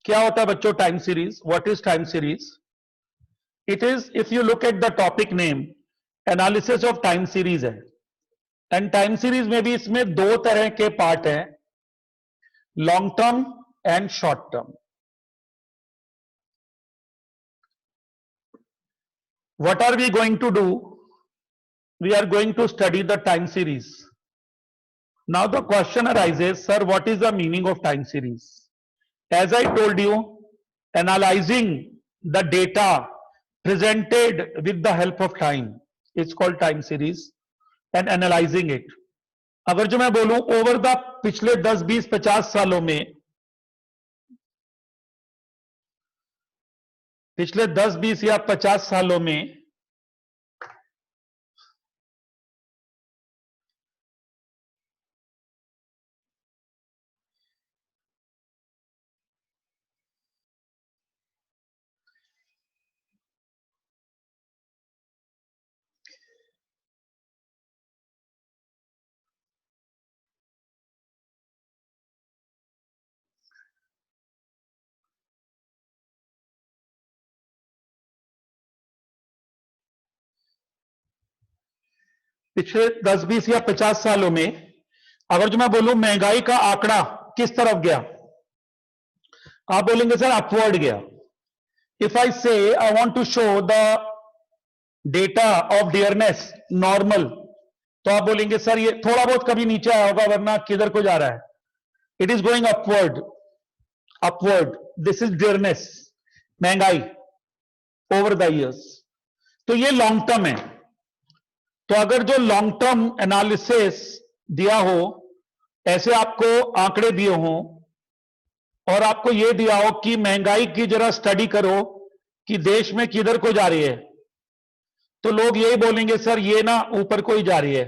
क्या होता है बच्चों time series? What is time series? It is, if you look at the topic name, analysis of time series है। And time series में भी इसमें दो तरह के पार्ट हैं, long term and short term. What are we going to do? We are going to study the time series. Now the question arises, sir, what is the meaning of time series? As I told you, analyzing the data presented with the help of time is called time series, and analyzing it. अगर जो मैं बोलूं over the पिछले 10, 20, 50 सालों में, पिछले 10, 20 या 50 सालों में पिछले 10, 20 या 50 सालों में अगर जो मैं बोलूं महंगाई का आंकड़ा किस तरफ गया, आप बोलेंगे सर अपवर्ड गया। If I say I want to show the data of dearness normal, तो आप बोलेंगे सर ये थोड़ा बहुत कभी नीचे आया होगा, वरना किधर को जा रहा है? It is going upward, upward. This is dearness, महंगाई ओवर द ईयर्स। तो ये लॉन्ग टर्म है। तो अगर जो लॉन्ग टर्म एनालिसिस दिया हो, ऐसे आपको आंकड़े दिए हों और आपको यह दिया हो कि महंगाई की जरा स्टडी करो कि देश में किधर को जा रही है, तो लोग यही बोलेंगे सर ये ना ऊपर को ही जा रही है,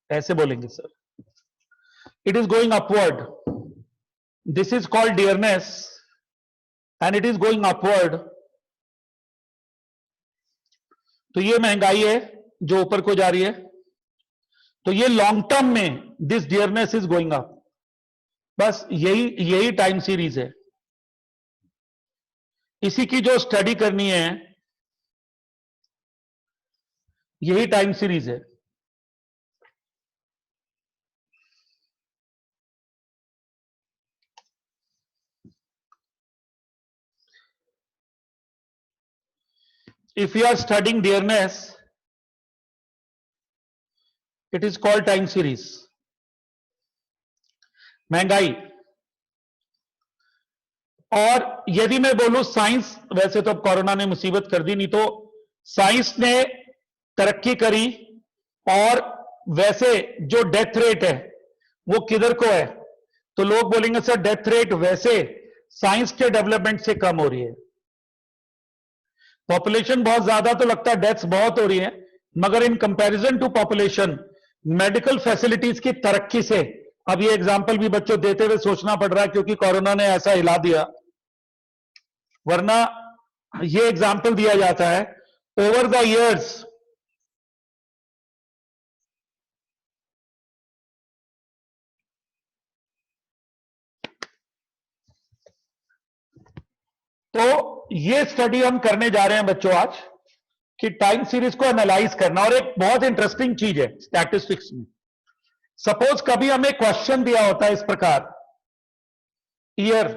ऐसे बोलेंगे sir it is going upward, this is called dearness and it is going upward. तो ये महंगाई है जो ऊपर को जा रही है, तो ये लॉन्ग टर्म में this dearness is going up. बस यही टाइम सीरीज है। इसी की जो स्टडी करनी है यही टाइम सीरीज है। If you are studying dearness, it is called time series. महंगाई। और यदि मैं बोलूं साइंस, वैसे तो अब कोरोना ने मुसीबत कर दी, नहीं तो साइंस ने तरक्की करी और वैसे जो डेथ रेट है वो किधर को है, तो लोग बोलेंगे सर डेथ रेट वैसे साइंस के डेवलपमेंट से कम हो रही है। पॉपुलेशन बहुत ज्यादा तो लगता है डेथ्स बहुत हो रही है, मगर in comparison to population medical facilities की तरक्की से, अब ये एग्जांपल भी बच्चों देते हुए सोचना पड़ रहा है क्योंकि कोरोना ने ऐसा हिला दिया, वरना ये एग्जांपल दिया जाता है ओवर द इयर्स तो ये स्टडी हम करने जा रहे हैं बच्चों आज कि टाइम सीरीज को एनालाइज करना। और एक बहुत इंटरेस्टिंग चीज है स्टैटिस्टिक्स में, सपोज कभी हमें क्वेश्चन दिया होता है इस प्रकार, ईयर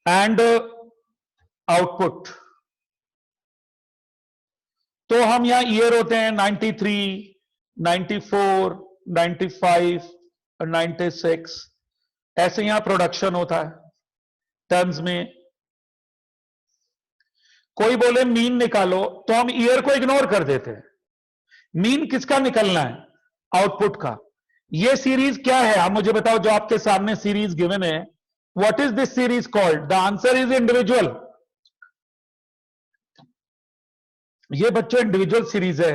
एंड आउटपुट, तो हम यहां ईयर होते हैं 93, 94, 95 और 96, ऐसे यहां प्रोडक्शन होता है टर्म्स में। कोई बोले मीन निकालो, तो हम ईयर को इग्नोर कर देते हैं। मीन किसका निकलना है? आउटपुट का। ये सीरीज क्या है आप मुझे बताओ, जो आपके सामने सीरीज गिवन है, what is this series called? The answer is individual. ये बच्चों इंडिविजुअल सीरीज है,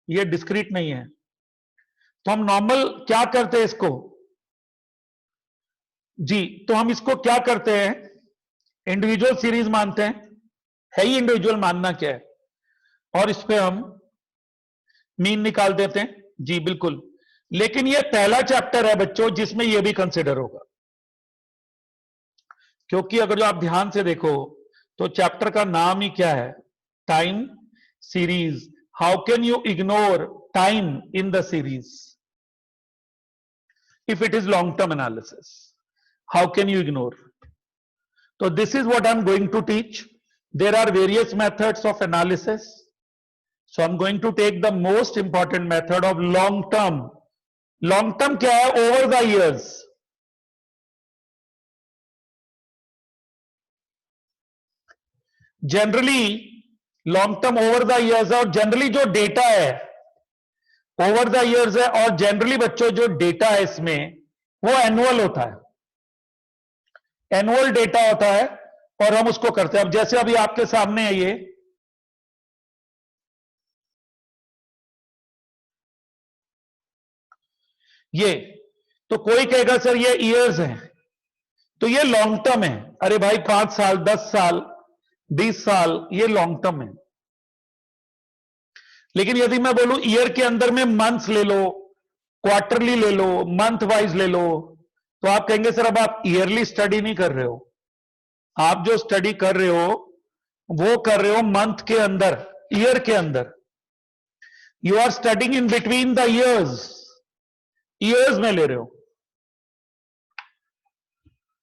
ये डिस्क्रीट नहीं है। तो हम नॉर्मल क्या करते हैं इसको जी, तो हम इसको क्या करते हैं, इंडिविजुअल सीरीज मानते हैं, है ही इंडिविजुअल, मानना क्या है, और इस पे हम मीन निकाल देते हैं जी, बिल्कुल। लेकिन ये पहला चैप्टर है बच्चों जिसमें यह भी कंसिडर होगा, क्योंकि अगर जो आप ध्यान से देखो तो चैप्टर का नाम ही क्या है, time series. How can you ignore time in the series if it is long term analysis? How can you ignore? So this is what I'm going to teach. There are various methods of analysis, so I'm going to take the most important method of long term. Long term क्या है? Over the years. Generally long term over the years है, और generally जो data है over the years है, और generally बच्चों जो डेटा है इसमें वो एनुअल होता है, एनुअल डेटा होता है, और हम उसको करते हैं। अब जैसे अभी आपके सामने है ये तो कोई कहेगा सर ये ईयर्स है, तो ये लॉन्ग टर्म है। अरे भाई 5 साल 10 साल 20 साल ये लॉन्ग टर्म है। लेकिन यदि मैं बोलूं ईयर के अंदर में मंथ्स ले लो, क्वार्टरली ले लो, मंथ वाइज ले लो, तो आप कहेंगे सर अब आप ईयरली स्टडी नहीं कर रहे हो, आप जो स्टडी कर रहे हो वो कर रहे हो मंथ के अंदर, ईयर के अंदर। You are studying in between the years, years में ले रहे हो,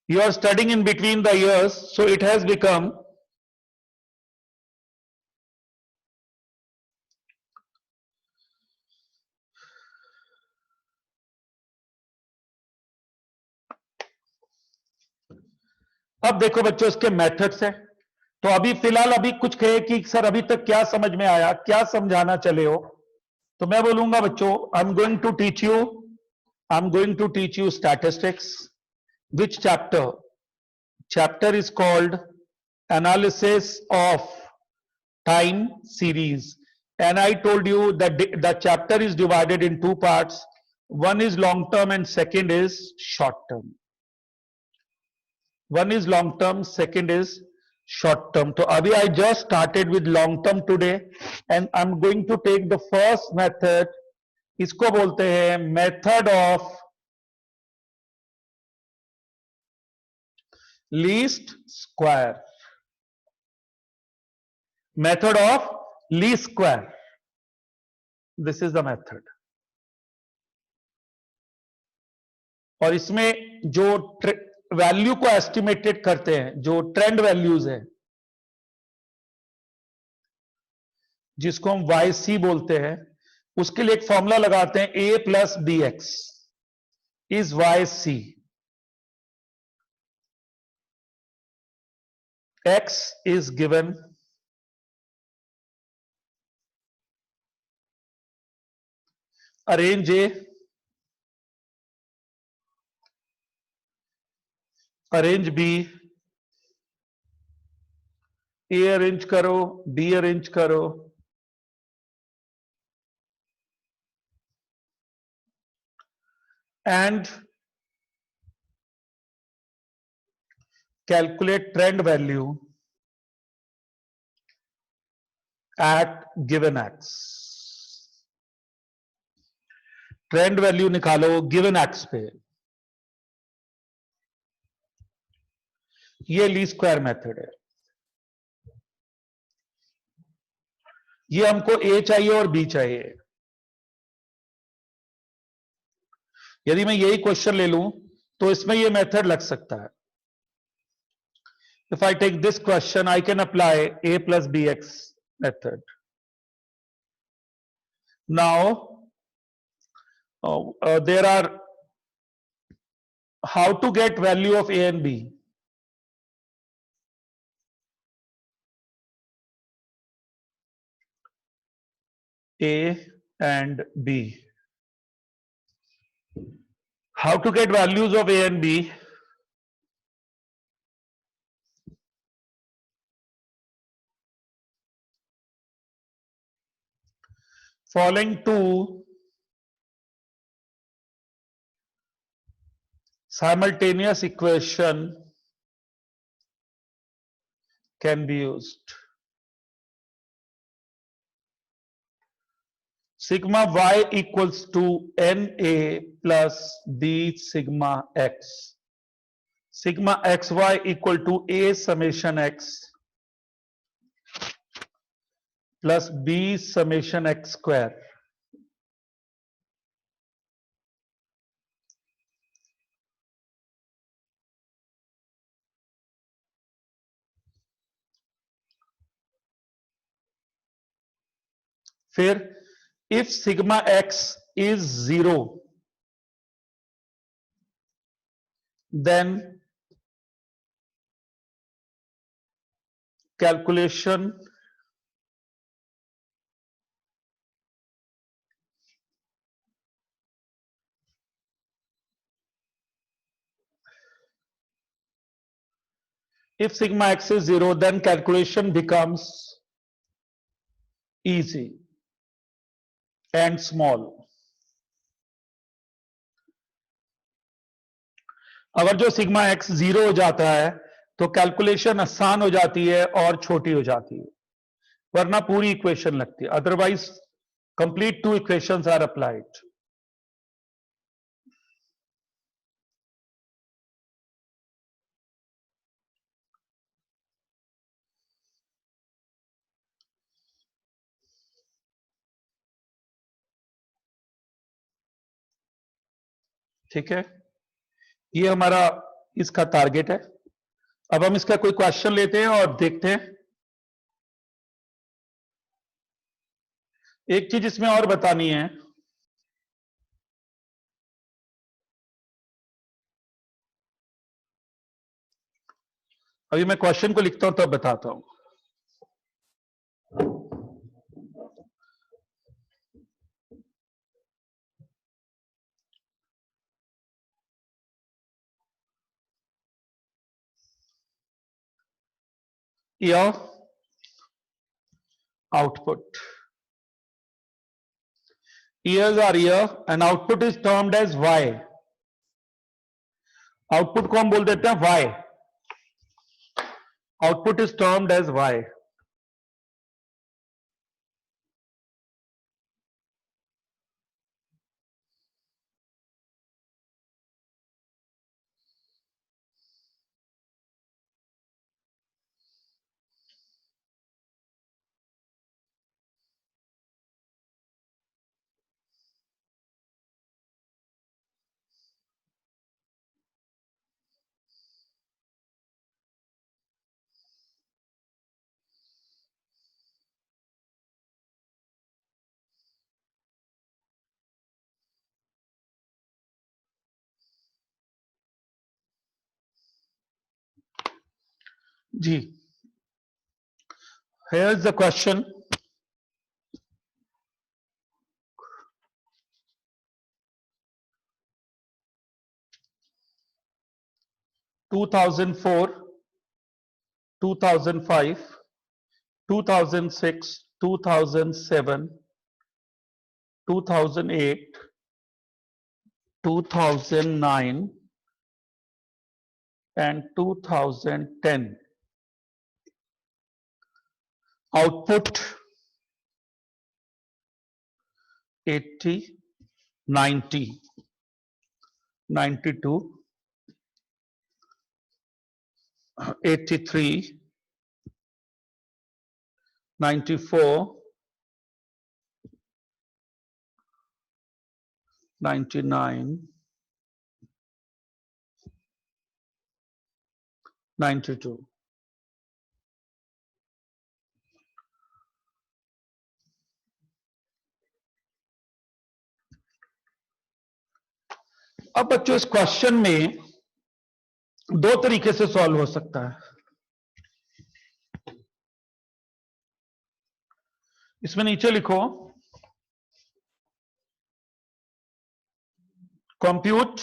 you are studying in between the years, so it has become अब देखो बच्चों इसके मेथड्स हैं। तो अभी फिलहाल अभी कुछ कहे कि सर अभी तक क्या समझ में आया, क्या समझाना चले हो, तो मैं बोलूंगा बच्चों I am going to teach you statistics. Which chapter is called analysis of time series, and I told you that the chapter is divided in two parts. One is long term and second is short term. One is long term, second is short term. So abhi I just started with long term today, and I'm going to take the first method. इसको बोलते हैं method of least square. Method of least square. This is the method. और इसमें जो value को estimated करते हैं, जो ट्रेंड वैल्यूज है, जिसको हम वाई सी बोलते हैं, उसके लिए एक फॉर्मूला लगाते हैं, a plus B x is y c. X is given arrange a, arrange b, a arrange करो, बी अरेंज करो, and calculate trend value at given x. Trend value निकालो गिवन एक्स पे। ये लीस्ट स्क्वायर मेथड है। ये हमको ए चाहिए और बी चाहिए। यदि मैं यही क्वेश्चन ले लूं तो इसमें ये मेथड लग सकता है। If I take this question, I can apply a plus bx method. Now, there are how to get value of a and b. A and b. How to get values of a and b? Following two simultaneous equation can be used. sigma y equals to na plus b sigma x. Sigma xy equal to a summation x plus b summation x square. फिर if sigma x is 0, then calculation if sigma x is 0, then calculation becomes easy and small. अगर जो sigma x 0 हो जाता है तो calculation आसान हो जाती है और छोटी हो जाती है, वरना पूरी इक्वेशन लगती है. Otherwise complete two equations are applied. ठीक है, ये हमारा इसका टारगेट है. अब हम इसका कोई क्वेश्चन लेते हैं और देखते हैं. एक चीज इसमें और बतानी है. अभी मैं क्वेश्चन को लिखता हूं तब बताता हूं. Here output, ears are here and output is termed as y. Output को हम बोल देते हैं y. Output is termed as y. जी, here is the question. Two 2004, 2005, 2006, 2007, 2008, 2009 and 2010. Output 80, 90, 92, 83, 94, 99, 92. अब बच्चों इस क्वेश्चन में दो तरीके से सॉल्व हो सकता है. इसमें नीचे लिखो compute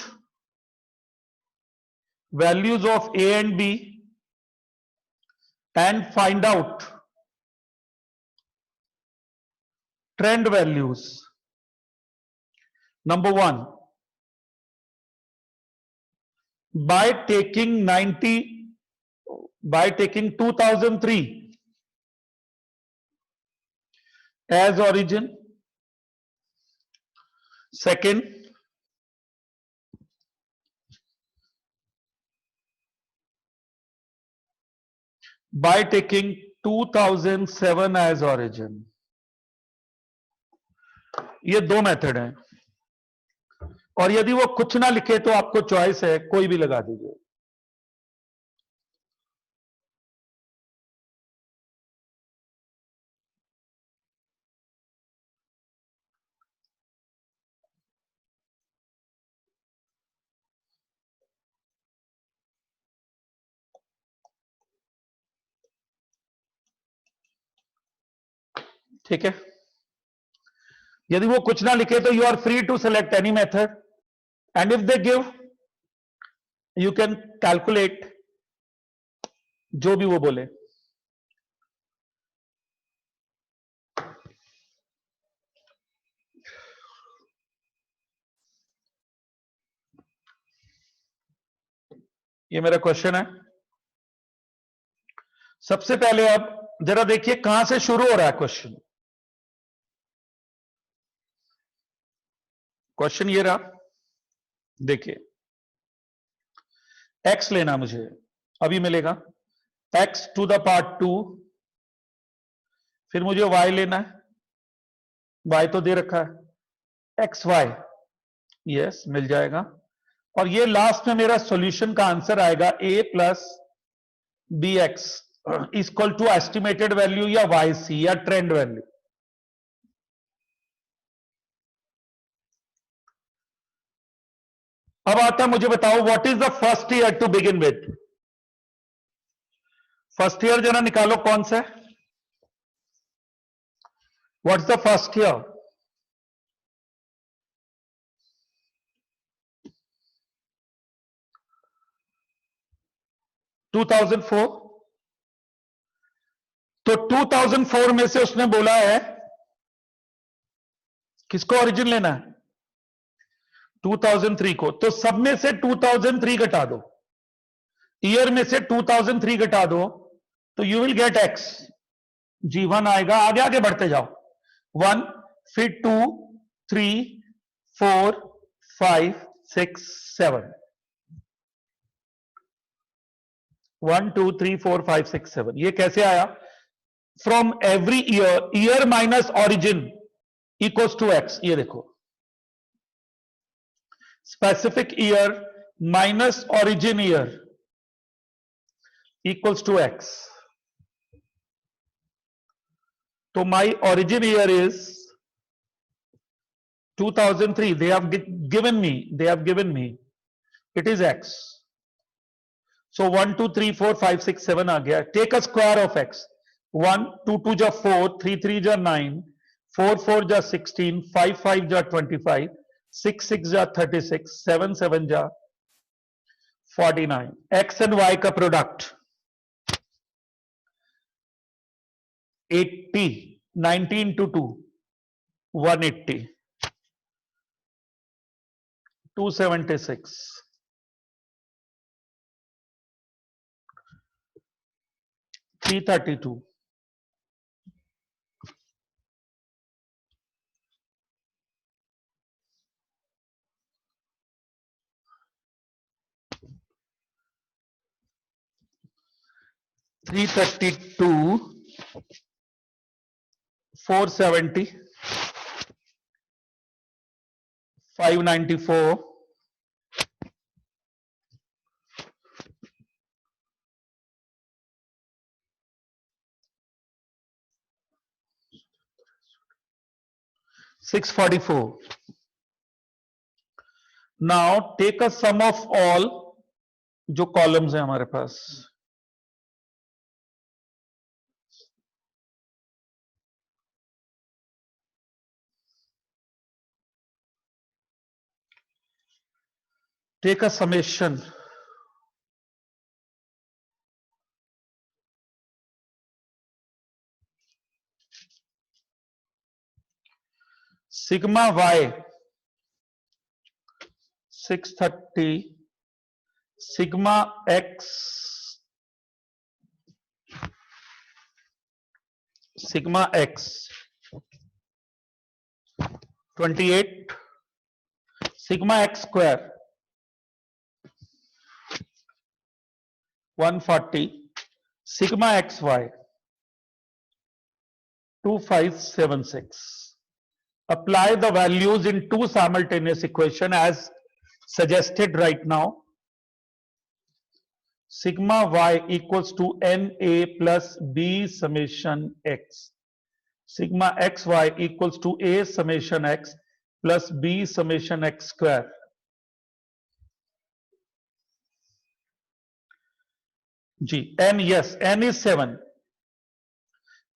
values of A and B and find out trend values. Number 1, by taking 2003 as origin Second, by taking 2007 as origin. ये दो मेथड हैं, और यदि वो कुछ ना लिखे तो आपको चॉइस है, कोई भी लगा दीजिए। ठीक है, यदि वो कुछ ना लिखे तो you are free to select any method, and if they give you can calculate जो भी वो बोले। ये मेरा क्वेश्चन है। सबसे पहले अब जरा देखिए कहां से शुरू हो रहा है क्वेश्चन। क्वेश्चन ये रहा, देखिए x लेना मुझे, अभी मिलेगा x टू द पावर 2, फिर मुझे y लेना है, y तो दे रखा है, एक्स वाई, यस मिल जाएगा, और ये लास्ट में मेरा सॉल्यूशन का आंसर आएगा a plus B X equal to estimated value या वाई सी या ट्रेंड वैल्यू। अब आता है, मुझे बताओ what is the first year to begin with. First year जरा निकालो कौन सा है, what's the first year. To 2004, तो 2004 में से उसने बोला है किसको ओरिजिन लेना है, 2003 को, तो सब में से 2003 घटा दो, ईयर में से 2003 घटा दो, तो यू विल गेट एक्स, जी 1 आएगा। आगे आगे बढ़ते जाओ, 1 फिर 2 3 4 5 6 7, 1 2 3 4 5 6 7, ये कैसे आया, from every year, year minus origin equals to X. ये देखो, specific year minus origin year equals to x. So my origin year is 2003. They have given me, it is x. So 1 2 3 4 5 6 7 आ गया। Take a square of x. 1 2 2 जा 4, 3 3 जा 9, 4 4 जा 16, 5 5 जा 25, 6 6 जा 36, 7 7 जा 49। x and y का product 80, 90 into 2, 180, 276, 332, 332, 470, 594, 644. Now take a sum of all जो columns हैं हमारे पास, take a summation sigma y 630, sigma x 28, sigma x square 140, sigma x Y 2576. Apply the values in two simultaneous equation as suggested right now. Sigma y equals to na plus b summation x. Sigma xy equals to a summation x plus b summation x square. G. N, yes, n is 7.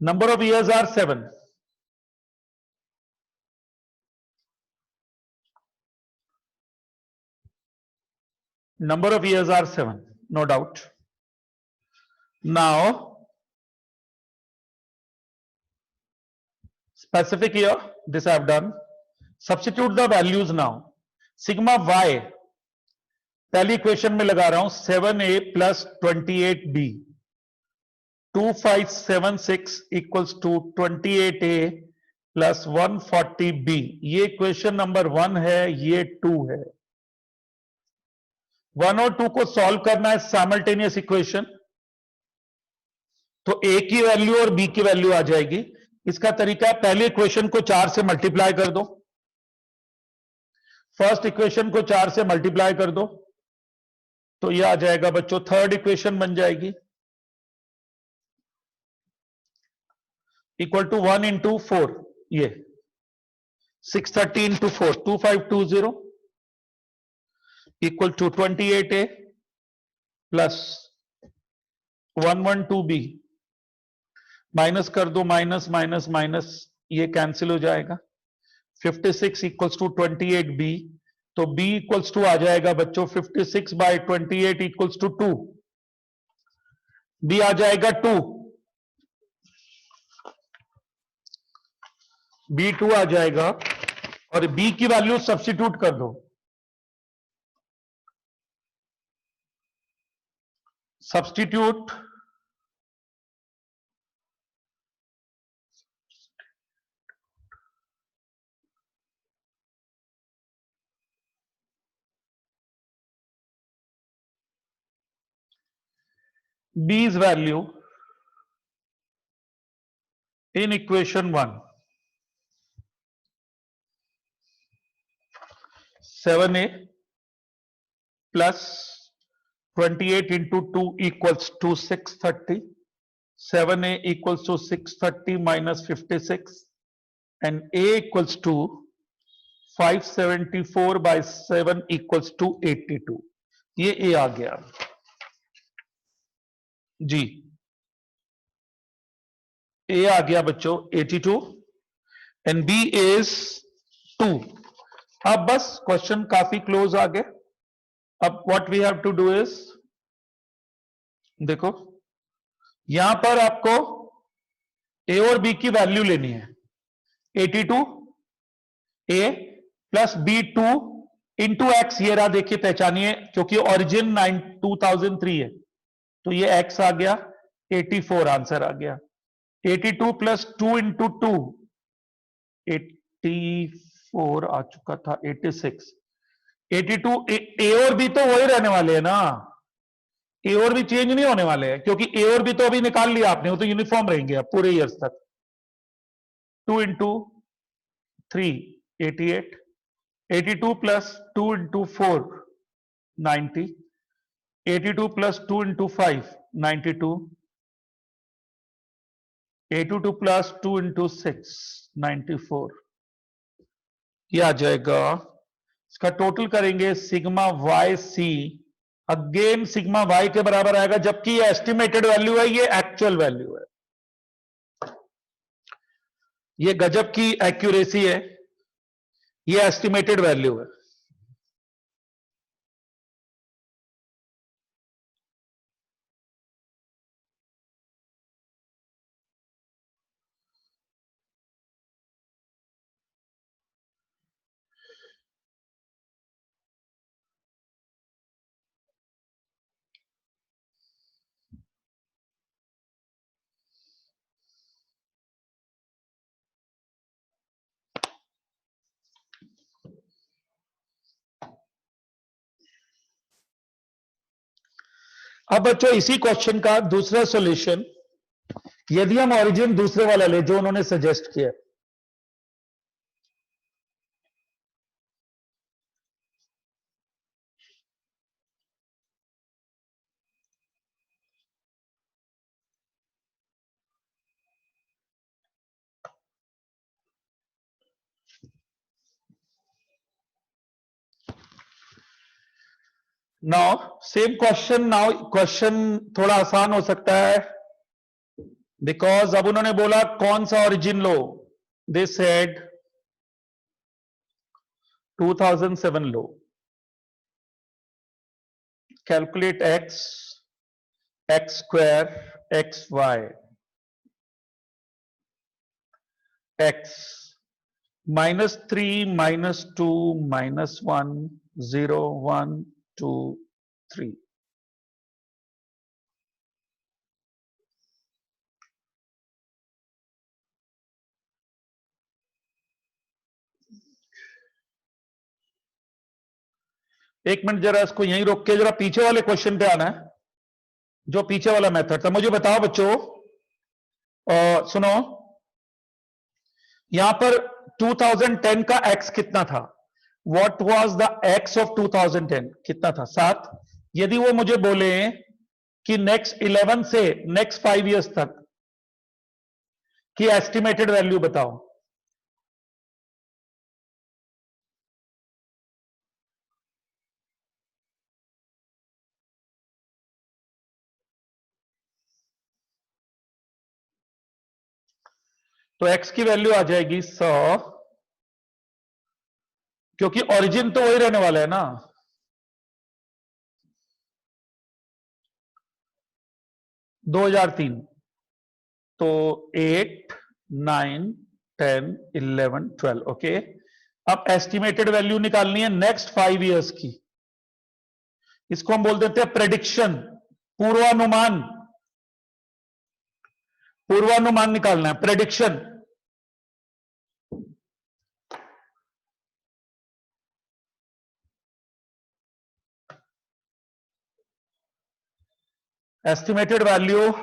Number of years are 7. Number of years are 7, no doubt. Now, specific year, this I have done. Substitute the values now. Sigma y, पहली equation में लगा रहा हूं 7a plus 28b. 2576 equals to 28a plus 140b. ये equation number 1 है, ये 2 है. 1 और 2 को सॉल्व करना है साइमल्टेनियस इक्वेशन, तो a की वैल्यू और b की वैल्यू आ जाएगी. इसका तरीका है, पहली इक्वेशन को 4 से मल्टीप्लाई कर दो, फर्स्ट इक्वेशन को 4 से मल्टीप्लाई कर दो, तो यह आ जाएगा बच्चों, थर्ड इक्वेशन बन जाएगी इक्वल टू 1 इंटू 4, ये 630 into 4 2520 equal to 28a plus 112b. Minus कर दो, माइनस माइनस माइनस, ये कैंसिल हो जाएगा. 56 इक्वल्स टू 28b, तो b इक्वल्स टू आ जाएगा बच्चों 56 बाई 28 इक्वल्स टू 2. b आ जाएगा 2, b2 आ जाएगा, और b की वैल्यू सब्स्टिट्यूट कर दो. Substitute b's value in equation 1, 7a plus 28 into 2 equals to 630. 7a equals to 630 minus 56, and a equals to 574 by 7 equals to 82. ये a आ गया जी, a आ गया बच्चों 82 and b is 2. अब बस क्वेश्चन काफी क्लोज आ गए. अब what we have to do is, देखो यहां पर आपको a और b की वैल्यू लेनी है. 82 a plus b2 into x, ये रहा, देखिए पहचानिए, क्योंकि ओरिजिन 2003 है, तो ये x आ गया, 84 आंसर आ गया. 82 प्लस 2 इंटू 2, 84 आ चुका था, 86. 82 ए और बी तो वही रहने वाले हैं ना, ए और बी चेंज नहीं होने वाले हैं, क्योंकि ए और बी तो अभी निकाल लिया आपने, वो तो यूनिफॉर्म रहेंगे अब पूरे ईयर्स तक. 2 into 3 88, 82 plus 2 into 4 90, 82 plus 2 into 5 92, 82 plus 2 into 6 94. यह आ जाएगा, इसका टोटल करेंगे sigma Y C, again sigma Y के बराबर आएगा, जबकि ये एस्टिमेटेड वैल्यू है, ये एक्चुअल वैल्यू है. ये गजब की एक्यूरेसी है, ये एस्टिमेटेड वैल्यू है. अब बच्चों इसी क्वेश्चन का दूसरा सॉल्यूशन, यदि हम ओरिजिन दूसरे वाला ले जो उन्होंने सजेस्ट किया, now same question, now question थोड़ा आसान हो सकता है, बिकॉज अब उन्होंने बोला कौन सा origin low, they said 2007 low, calculate x square xy x -3 -2 -1 0 1 2 3, एक मिनट जरा इसको यहीं रोक के जरा पीछे वाले क्वेश्चन पे आना है, जो पीछे वाला मेथड था। मुझे बताओ बच्चों, सुनो, यहां पर 2010 का x कितना था? What was the x of 2010? कितना था? 7। यदि वो मुझे बोले कि नेक्स्ट 11 से नेक्स्ट 5 इयर्स तक की एस्टिमेटेड वैल्यू बताओ, तो x की वैल्यू आ जाएगी 100, क्योंकि ओरिजिन तो वही रहने वाला है ना, 2003। तो 8 9 10 11 12, ओके। अब एस्टिमेटेड वैल्यू निकालनी है नेक्स्ट 5 इयर्स की, इसको हम बोल देते हैं प्रेडिक्शन, पूर्वानुमान। पूर्वानुमान निकालना है, prediction. estimated value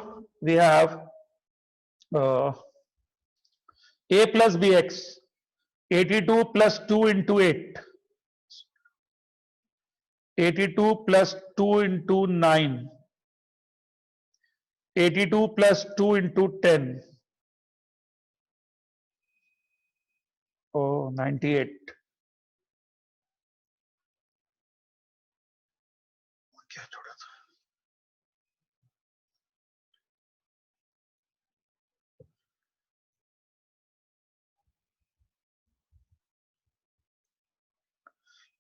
we have a plus bx, 82 plus 2 into 8, 82 plus 2 into 9, 82 plus 2 into 10, oh 98। क्या छोड़ा था?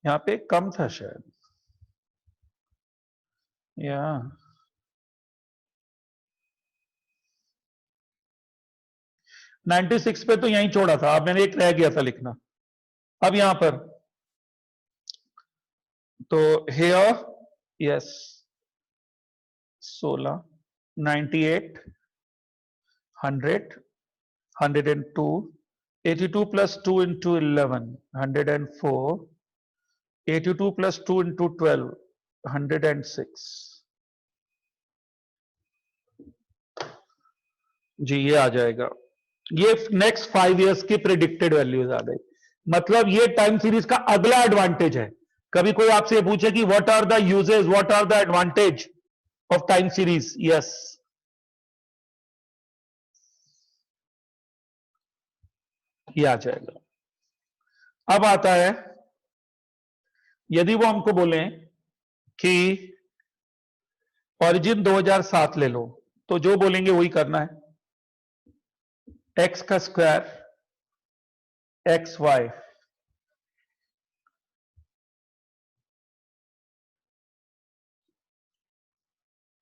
यहां पे कम था शायद, या 96 पे तो यहीं छोड़ा था, अब मैंने एक रह गया था लिखना। अब यहां पर तो hair, yes 16, 98, 100, 102, 82 plus 2 into 11, 104, 82 plus 2 into 12, 106। जी ये आ जाएगा, ये नेक्स्ट 5 इयर्स की प्रिडिक्टेड वैल्यूज आ गई। मतलब ये टाइम सीरीज का अगला एडवांटेज है। कभी कोई आपसे ये पूछे कि what are the uses, what are the advantage of time series, yes ये आ जाएगा। अब आता है, यदि वो हमको बोले कि ओरिजिन 2007 ले लो, तो जो बोलेंगे वही करना है। एक्स का square X Y,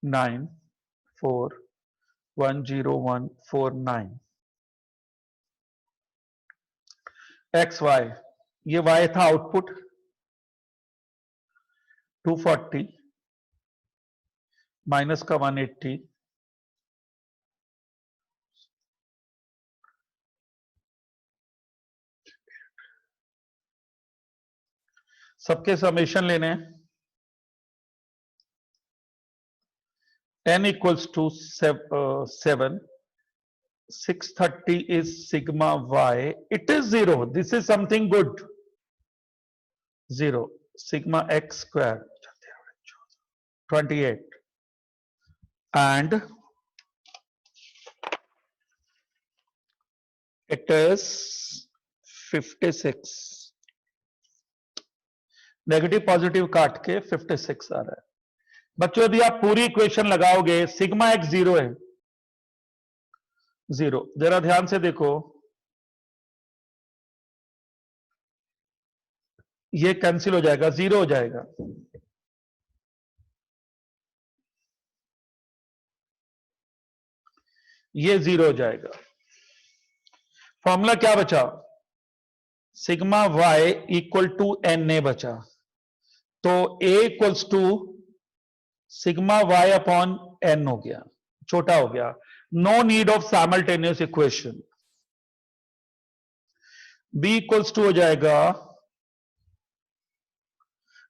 9 4 1 0 1 4 9, X Y, ये वाई था आउटपुट 240 माइनस का 180, सबके समेशन लेने हैं। n equals to 7. 630 is sigma y. It is 0. This is something good. 0. Sigma x square 28 and it is 56. Negative positive काट के 56 आ रहा है। बच्चों यदि आप पूरी इक्वेशन लगाओगे सिग्मा एक्स 0 है, 0। जरा ध्यान से देखो, ये कैंसिल हो जाएगा, 0 हो जाएगा। ये 0 हो जाएगा। फॉर्मूला क्या बचा? Sigma y equal to n a बचा। तो a equals to sigma y upon n हो गया, छोटा हो गया। No need of simultaneous equation. B equals to हो जाएगा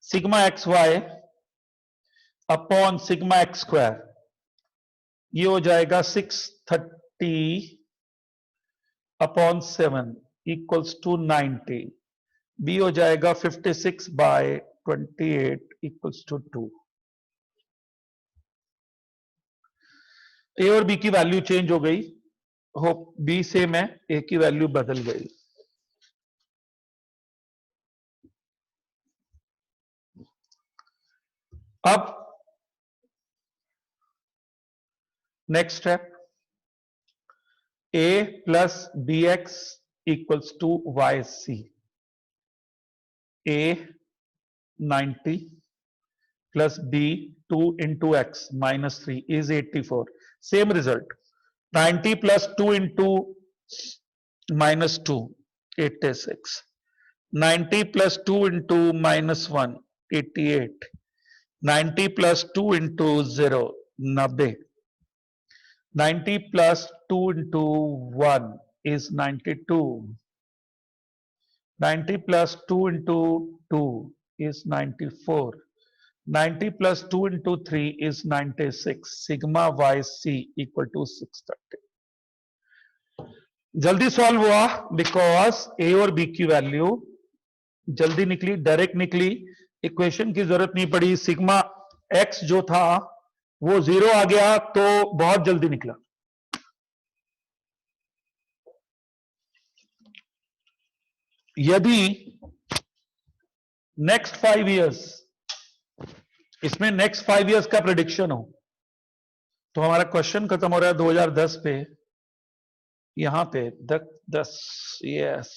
sigma x y upon sigma x square. ये हो जाएगा 630 अपॉन 7 इक्वल्स टू 90। बी हो जाएगा 56 बाय 28 इक्वल्स टू 2। ए और बी की वैल्यू चेंज हो गई। हो बी सेम है, ए की वैल्यू बदल गई। अब next step, A plus B X equals to Y C. A 90 plus b 2 into x minus 3 is 84. Same result. 90 plus 2 into minus 2, 86. 90 plus 2 into minus 1, 88. 90 plus 2 into 0, 90. 90 plus 2 into 1 is 92. 90 plus 2 into 2 is 94. 90 plus 2 into 3 is 96. Sigma yc equal to 630. जल्दी solve हुआ because ए और B की value जल्दी निकली, direct निकली, equation की जरूरत नहीं पड़ी। सिग्मा एक्स जो था वो 0 आ गया तो बहुत जल्दी निकला। यदि नेक्स्ट 5 इयर्स, इसमें नेक्स्ट 5 इयर्स का प्रेडिक्शन हो, तो हमारा क्वेश्चन खत्म हो रहा है 2010 पे। यहां पे 10 यस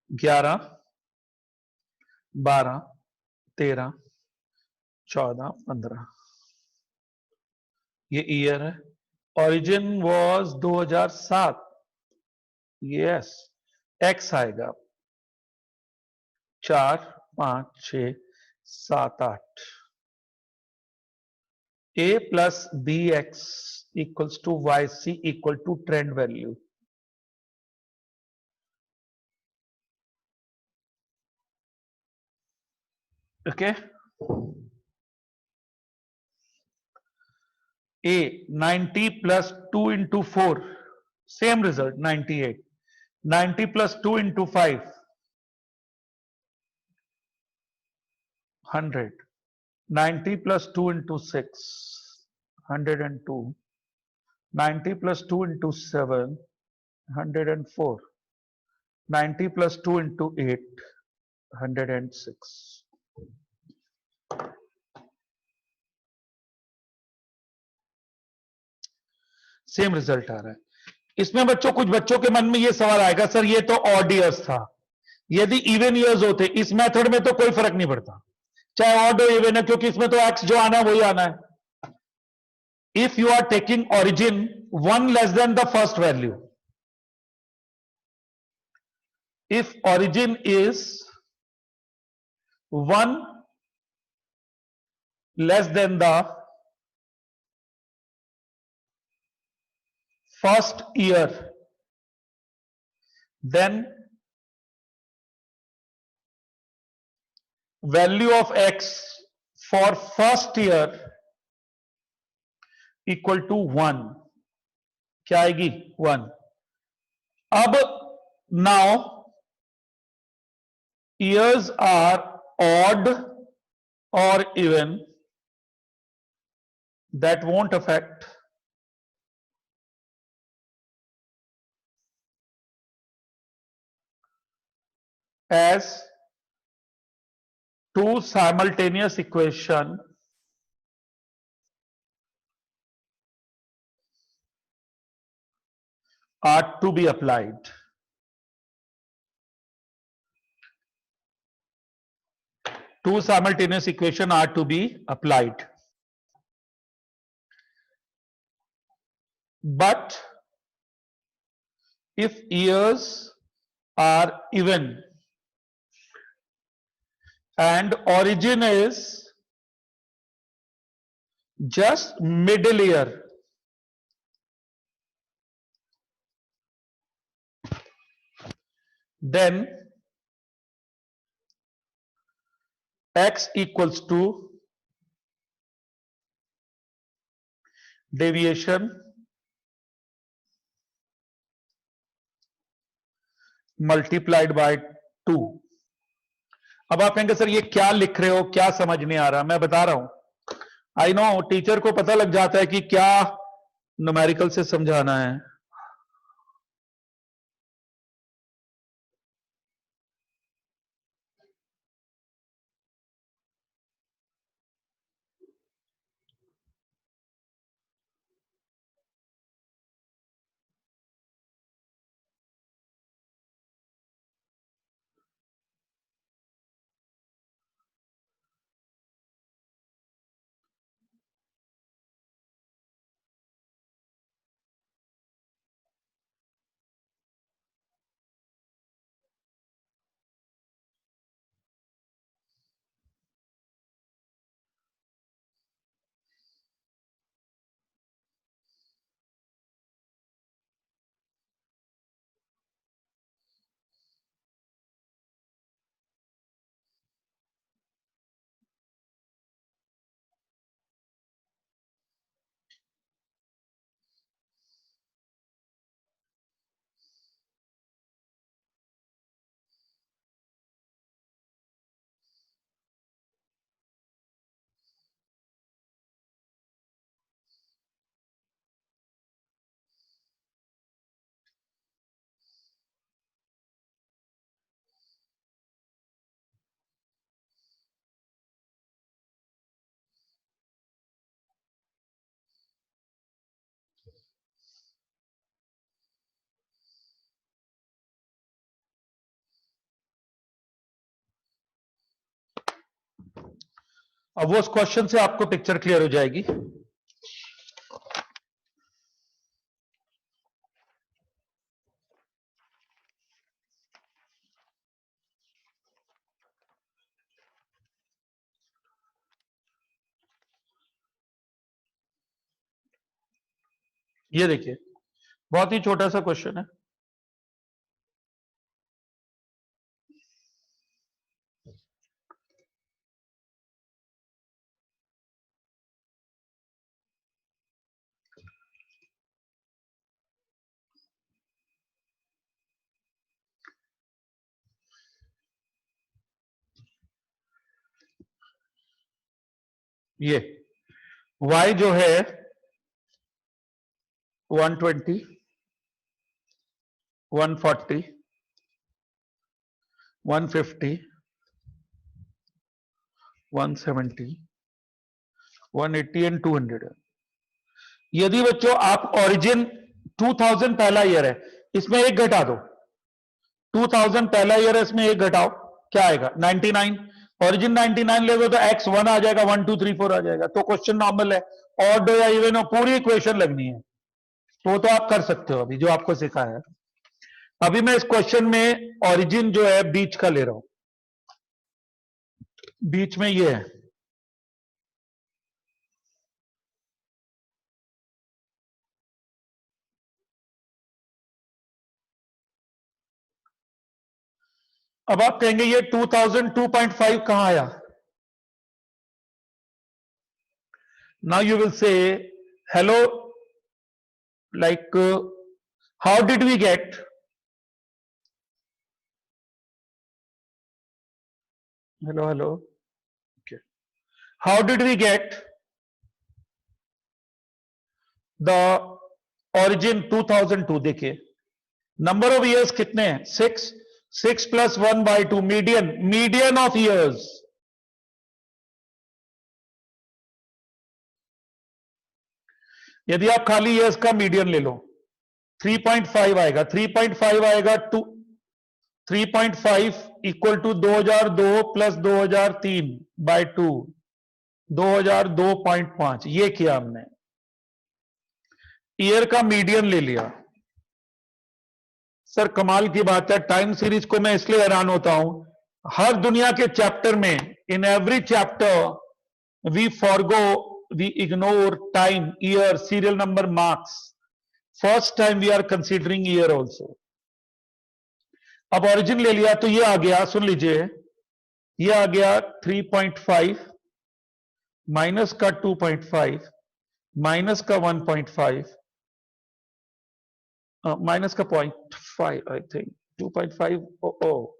11 12 13 14 15 ये ईयर है। Origin was 2007। यस एक्स आएगा 4 5 6 7 8। a plus bx equals to yc equal to trend value. Okay. A 90 plus 2 into 4, same result 98. 90 plus 2 into 5, 100. 90 plus 2 into 6, 102. 90 plus 2 into 7, 104. 90 plus 2 into 8, 106. Same result आ रहा है। इसमें बच्चों, कुछ बच्चों के मन में ये सवाल आएगा, सर ये तो ऑड ईयर्स था, यदि इवन ईयर्स होते इस मेथड में तो कोई फर्क नहीं पड़ता, चाहे ऑड हो इवन है, क्योंकि इसमें तो एक्स जो आना है वही आना है। If you are taking origin 1 less than the first value, if origin is 1 less than the first year, then value of x for first year equal to 1, क्या आएगी 1। अब नाउ ईयर्स आर ऑड और even, that won't affect as two simultaneous equation are to be applied. Two simultaneous equation are to be applied. But if years are even and origin is just middle year, then x equals to deviation multiplied by 2। अब आप कहेंगे sir ये क्या लिख रहे हो, क्या समझ नहीं आ रहा। मैं बता रहा हूं, आई नो टीचर को पता लग जाता है कि क्या न्यूमेरिकल से समझाना है। अब वो उस क्वेश्चन से आपको पिक्चर क्लियर हो जाएगी। ये देखिए बहुत ही छोटा सा क्वेश्चन है। ये y जो है 120, 140, 150, 170, 180 एंड 200 है। यदि बच्चों आप ओरिजिन 2000 पहला ईयर है, इसमें एक घटा दो। 2000 पहला ईयर है, इसमें एक घटाओ, क्या आएगा 99। ओरिजिन 99 ले दो तो x 1 आ जाएगा, 1 2 3 4 आ जाएगा। तो क्वेश्चन नॉर्मल है, ऑड हो या इवन हो, पूरी इक्वेशन लगनी है। तो आप कर सकते हो अभी जो आपको सिखाया है। अभी मैं इस क्वेश्चन में ओरिजिन जो है बीच का ले रहा हूं, बीच में ये है। अब आप कहेंगे ये 2002.5 कहां आया? Now you will say, hello, like, how did we get? Hello, hello. Okay. How did we get the origin 2002? देखिए, number of years कितने हैं? 6. 6 plus 1 by 2, median of years. यदि आप खाली ईयर्स का मीडियन ले लो 3.5 आएगा, 3.5 आएगा 3.5 इक्वल टू 2002 प्लस 2003 बाय 2, 2002.5। ये किया हमने, ईयर का मीडियन ले लिया। सर कमाल की बात है, टाइम सीरीज को मैं इसलिए हैरान होता हूं, हर दुनिया के चैप्टर में, in every chapter we forgo, we ignore time, year, serial number, marks. First time we are considering year also. अब origin ले लिया तो ये आ गया, सुन लीजिए, ये आ गया 3.5 माइनस का 2.5 माइनस का 1.5 माइनस का 0.5 आई थिंक 2.5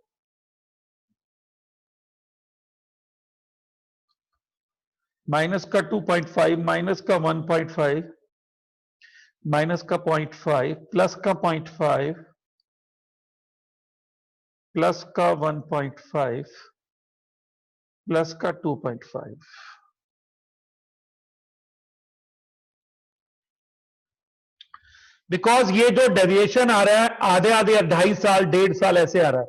माइनस का 2.5 माइनस का 1.5 माइनस का 0.5 प्लस का 0.5 प्लस का 1.5 प्लस का 2.5। बिकॉज ये जो डेविएशन आ रहा है आधे आधे 2.5 साल 1.5 साल ऐसे आ रहा है,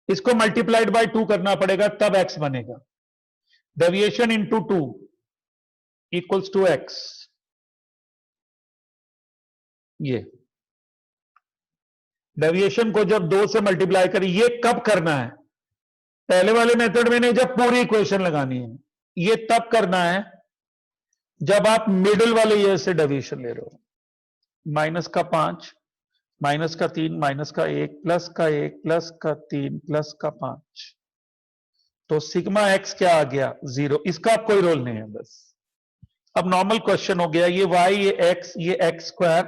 इसको मल्टीप्लाइड बाय 2 करना पड़ेगा तब x बनेगा। Deviation into 2 equals to x। ये डेविएशन को जब 2 से मल्टीप्लाई करें, ये कब करना है? पहले वाले मेथड में नहीं, जब पूरी इक्वेशन लगानी है। ये तब करना है जब आप मिडिल वाले ईयर से डेविएशन ले रहे हो। माइनस का 5 माइनस का 3 माइनस का 1 प्लस का 1 प्लस का 3 प्लस का 5, तो सिग्मा एक्स क्या आ गया? 0। इसका अब कोई रोल नहीं है, बस अब नॉर्मल क्वेश्चन हो गया। ये y, ये एक्स स्क्वायर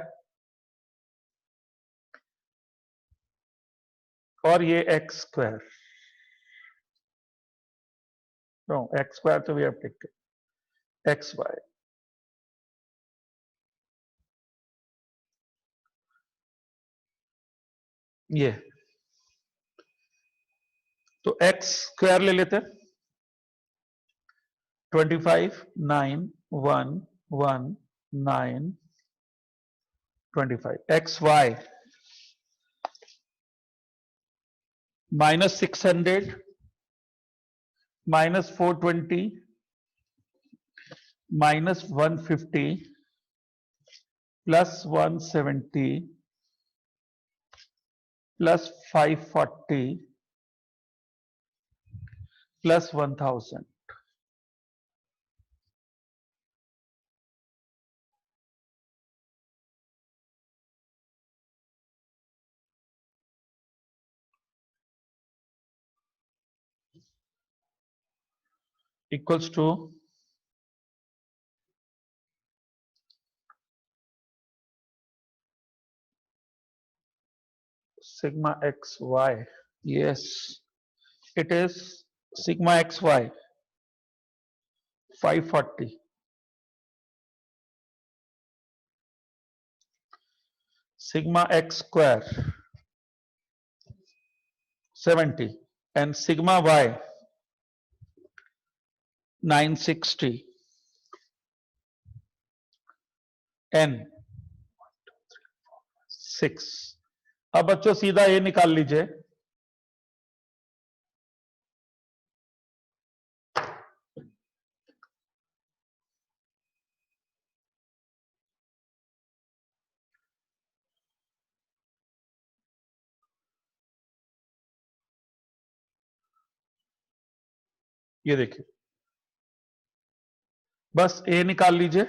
और ये एक्स स्क्वायर, एक्स स्क्वायर तो we have taken X Y. ये तो एक्स स्क्वायर ले लेते हैं, 25 9 1 1 9 25। X Y minus 600 minus 420 minus 150 plus 170 plus 540 plus 1000। equals to sigma xy. Yes, it is sigma xy 540 sigma x square 70 and sigma y 960 n 6। अब बच्चों सीधा ये निकाल लीजिए, ये देखिए, बस ए निकाल लीजिए।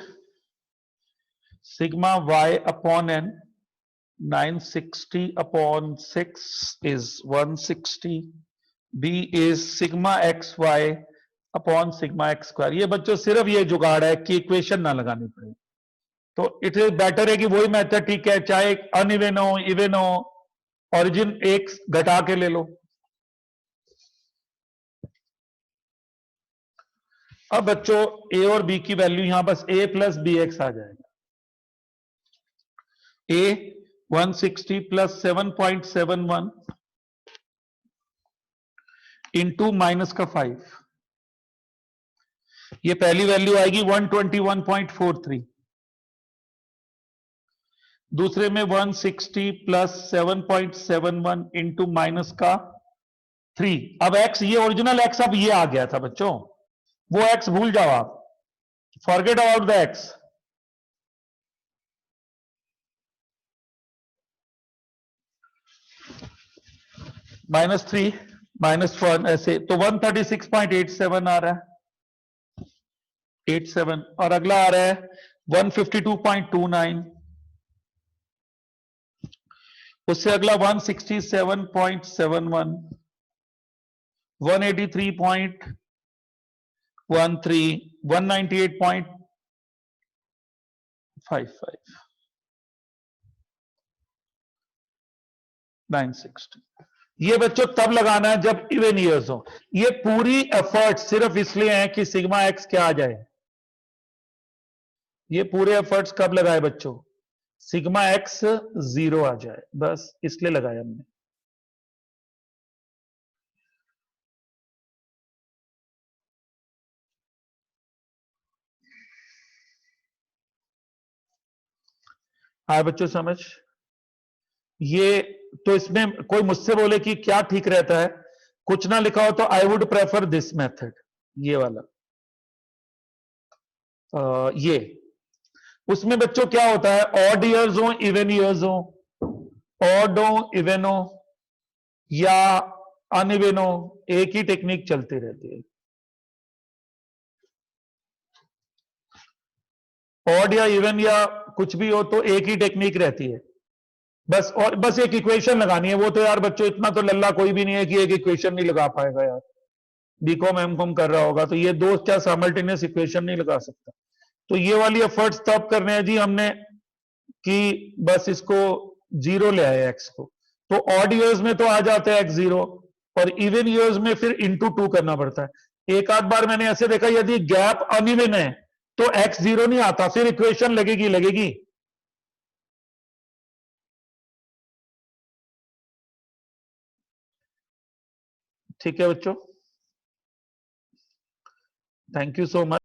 Sigma y upon n 960 upon 6 is 160. B is sigma xy upon sigma x square. ये बच्चों सिर्फ ये जुगाड़ है कि इक्वेशन ना लगानी पड़े, तो इट इज बेटर है कि वही मेथड ठीक है, चाहे अनइवन हो इवन हो, ओरिजिन एक घटा के ले लो। अब बच्चों ए और बी की वैल्यू यहां बस a प्लस बी एक्स आ जाएगा। a 160 प्लस 7.71 इंटू माइनस का 5, ये पहली वैल्यू आएगी 121.43, दूसरे में 160 प्लस 7.71 इंटू माइनस का 3। अब x, ये ओरिजिनल x अब ये आ गया था बच्चों, वो x भूल जाओ आप, फॉरगेट अबाउट द x। -3 -1 ऐसे, तो 136.87 आ रहा है, 87, और अगला आ रहा है 152.29, उससे अगला 167.71, 183.13, 198.55, 960। ये बच्चों तब लगाना है जब इवन ईयर्स हो। ये पूरी एफर्ट सिर्फ इसलिए है कि सिग्मा एक्स क्या आ जाए। ये पूरे एफर्ट्स कब लगाए बच्चों? सिग्मा एक्स 0 आ जाए, बस इसलिए लगाया हमने। आए बच्चों समझ? ये तो इसमें कोई मुझसे बोले कि क्या ठीक रहता है, कुछ ना लिखा हो तो I would prefer this method, ये वाला। ये उसमें बच्चों क्या होता है, ऑड ईयर्स हो इवन ईयर्स हो, ऑड हो इवन हो या अनइवन हो, एक ही टेक्निक चलती रहती है। ऑड या इवन या कुछ भी हो तो एक ही टेक्निक रहती है बस, और बस एक इक्वेशन लगानी है। वो तो यार बच्चों इतना तो लल्ला कोई भी नहीं है कि एक इक्वेशन नहीं लगा पाएगा यार, बीकॉम एमकॉम कर रहा होगा तो ये दो क्या साइमल्टेनियस इक्वेशन नहीं लगा सकता। तो ये वाली एफर्ट्स तब करने हैं जी हमने कि बस इसको 0 ले आए एक्स को, तो ऑड ईयर्स में तो आ जाता है एक्स 0, और इवन ईयर्स में फिर इंटू 2 करना पड़ता है। एक आध बार मैंने ऐसे देखा यदि गैप अनइवन है तो एक्स 0 नहीं आता, फिर इक्वेशन लगेगी। ठीक है बच्चों, थैंक यू सो मच।